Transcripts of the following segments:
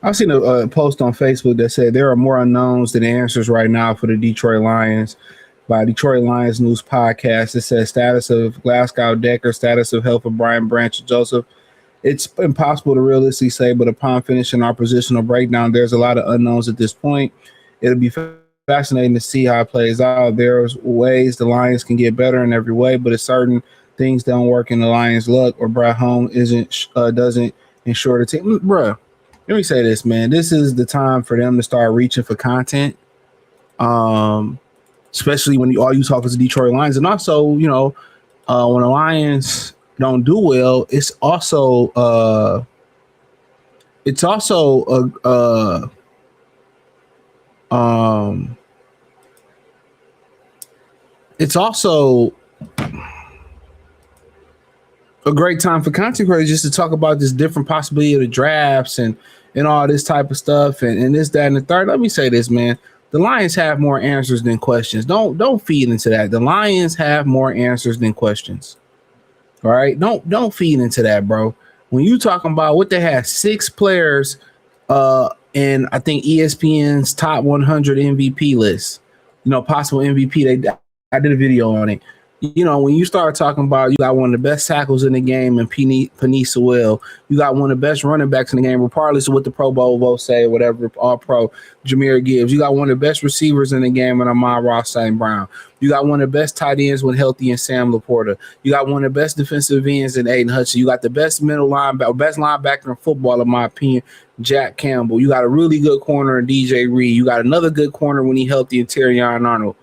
I've seen a post on Facebook that said there are more unknowns than answers right now for the Detroit Lions by Detroit Lions News Podcast. It says status of Glasgow Decker, status of health of Brian Branch Joseph. It's impossible to realistically say, but upon finishing our positional breakdown, there's a lot of unknowns at this point. It'll be fascinating to see how it plays out. There's ways the Lions can get better in every way, but it's certain things don't work in the Lions' luck or Brad Home doesn't ensure the team. Bruh, let me say this, man. This is the time for them to start reaching for content. Especially when all you talk is the Detroit Lions. And also, when the Lions don't do well, it's also a great time for content creators just to talk about this different possibility of the drafts and all this type of stuff and this, that, and the third. Let me say this, man. The Lions have more answers than questions. Don't feed into that. The Lions have more answers than questions. All right. Don't feed into that, bro. When you talking about what they have, 6 players in I think ESPN's top 100 MVP list, possible MVP. I did a video on it. When you start talking about you got one of the best tackles in the game in Penei Sewell, you got one of the best running backs in the game, regardless of what the Pro Bowl votes say, whatever, all pro, Jahmyr Gibbs. You got one of the best receivers in the game in Amon-Ra St. Brown. You got one of the best tight ends when healthy in Sam Laporta. You got one of the best defensive ends in Aiden Hutchinson. You got the best best linebacker in football, in my opinion, Jack Campbell. You got a really good corner in DJ Reed. You got another good corner when he healthy in Terrion Arnold.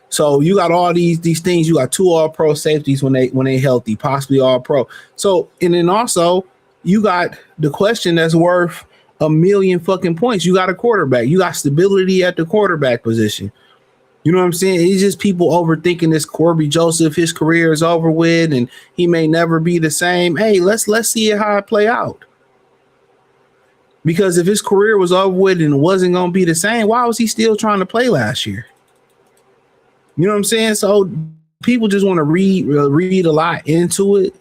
So you got all these things. You got 2 all-pro safeties when they healthy, possibly all-pro. So and then also you got the question that's worth a million fucking points. You got a quarterback. You got stability at the quarterback position. You know what I'm saying? It's just people overthinking this Corby Joseph. His career is over with, and he may never be the same. Hey, let's see how it play out. Because if his career was over with and it wasn't going to be the same, why was he still trying to play last year? You know what I'm saying? So people just want to read a lot into it.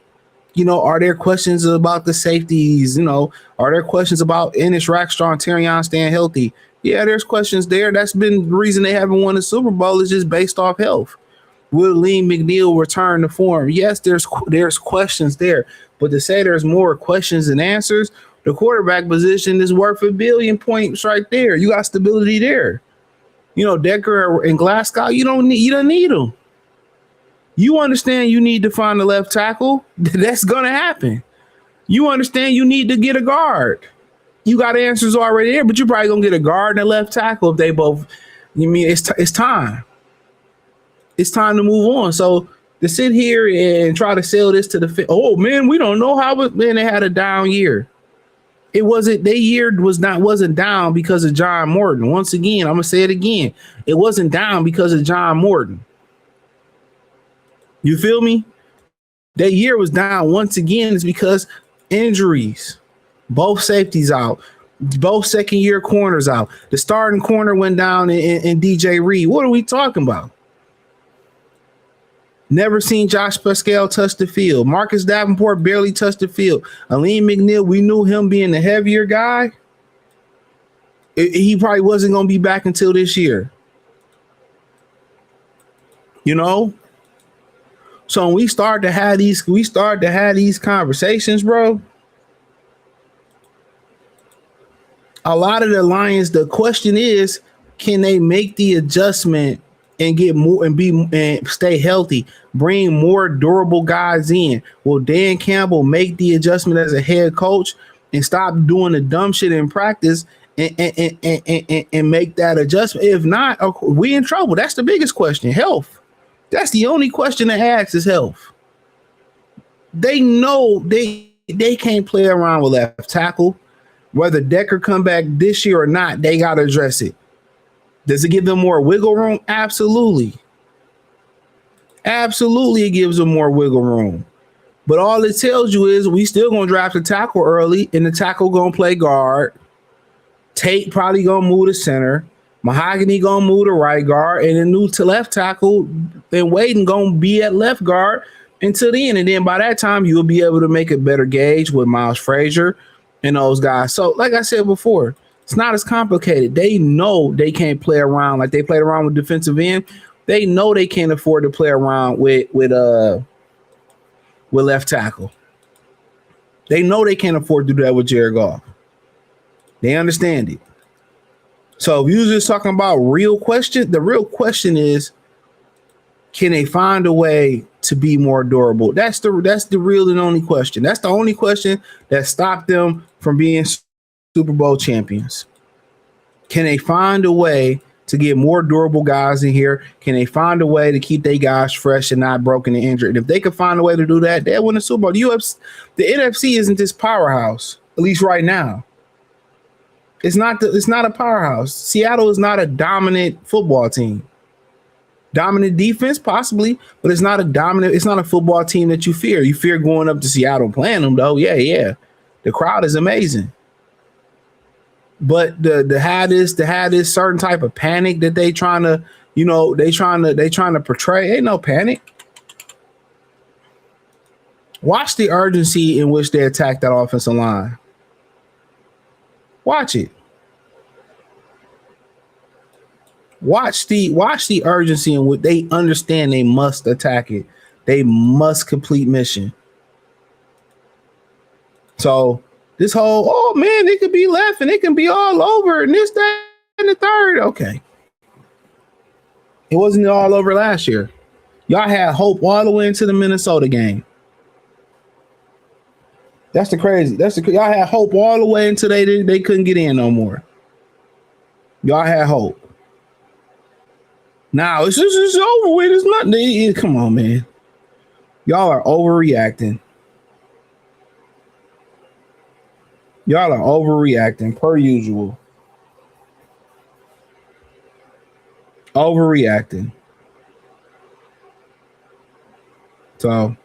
Are there questions about the safeties? Are there questions about Ennis Rackstraw and Terrion staying healthy? Yeah, there's questions there. That's been the reason they haven't won the Super Bowl is just based off health. Will Lee McNeil return to form? Yes, there's questions there. But to say there's more questions than answers, the quarterback position is worth a billion points right there. You got stability there. Decker and Glasgow, you don't need them. You understand you need to find a left tackle. That's going to happen. You understand you need to get a guard. You got answers already there, but you're probably going to get a guard and a left tackle if they both. It's time. It's time to move on. So to sit here and try to sell this to oh man, we don't know how, but man, they had a down year. It wasn't, their year wasn't down because of John Morton. Once again, I'm gonna say it again. It wasn't down because of John Morton. You feel me? That year was down once again is because injuries. Both safeties out, both second-year corners out. The starting corner went down in DJ Reed. What are we talking about? Never seen Josh Pascal touch the field. Marcus Davenport barely touched the field. Aleem McNeil, we knew him being the heavier guy. He probably wasn't going to be back until this year. So when we start to have these conversations, bro. A lot of the Lions, the question is, can they make the adjustment and get more and stay healthy, bring more durable guys in? Will Dan Campbell make the adjustment as a head coach and stop doing the dumb shit in practice and make that adjustment? If not, we in trouble. That's the biggest question. Health. That's the only question to ask is health. They know they can't play around with left tackle. Whether Decker come back this year or not, they got to address it. Does it give them more wiggle room? Absolutely. Absolutely, it gives them more wiggle room. But all it tells you is we still going to draft a tackle early, and the tackle going to play guard. Tate probably going to move to center. Mahogany going to move to right guard, and the new to left tackle and Waiting going to be at left guard until the end. And then by that time, you'll be able to make a better gauge with Miles Frazier and those guys. So, like I said before, it's not as complicated. They know they can't play around like they played around with defensive end. They know they can't afford to play around with left tackle. They know they can't afford to do that with Jared Goff. They understand it. So if you're just talking about real question, the real question is, can they find a way to be more durable? That's the real and only question. That's the only question that stopped them from being Super Bowl champions. Can they find a way to get more durable guys in here? Can they find a way to keep their guys fresh and not broken and injured? And if they could find a way to do that, they'll win the Super Bowl. The NFC isn't this powerhouse, at least right now. It's not a powerhouse. Seattle is not a dominant football team. Dominant defense, possibly, but it's not a football team that you fear. You fear going up to Seattle playing them, though. Yeah. The crowd is amazing. But to have this certain type of panic that they trying to portray, ain't no panic. Watch the urgency in which they attack that offensive line. Watch it. Watch the urgency in which they understand they must attack it. They must complete mission. So this whole, oh man, it could be left and it can be all over and this, that, and the third. Okay. It wasn't all over last year. Y'all had hope all the way into the Minnesota game. Y'all had hope all the way until they couldn't get in no more. Y'all had hope. Now it's over with. It's nothing. Come on, man. Y'all are overreacting. Y'all are overreacting per usual. Overreacting. So,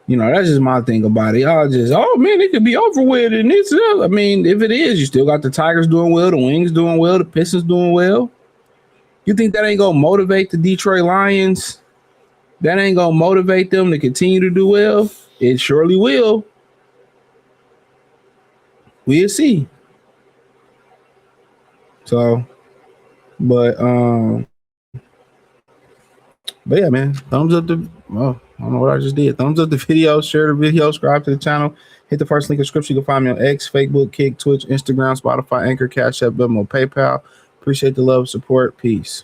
that's just my thing about it. Y'all just, oh man, it could be over with. And it's, I mean, if it is, you still got the Tigers doing well, the Wings doing well, the Pistons doing well. You think that ain't gonna motivate the Detroit Lions? That ain't gonna motivate them to continue to do well? It surely will. We'll see. So, but yeah, man. Thumbs up the I don't know what I just did. Thumbs up the video, share the video, subscribe to the channel, hit the first link in the description. You can find me on X, Facebook, Kick, Twitch, Instagram, Spotify, Anchor, Cash App, Venmo, PayPal. Appreciate the love, support. Peace.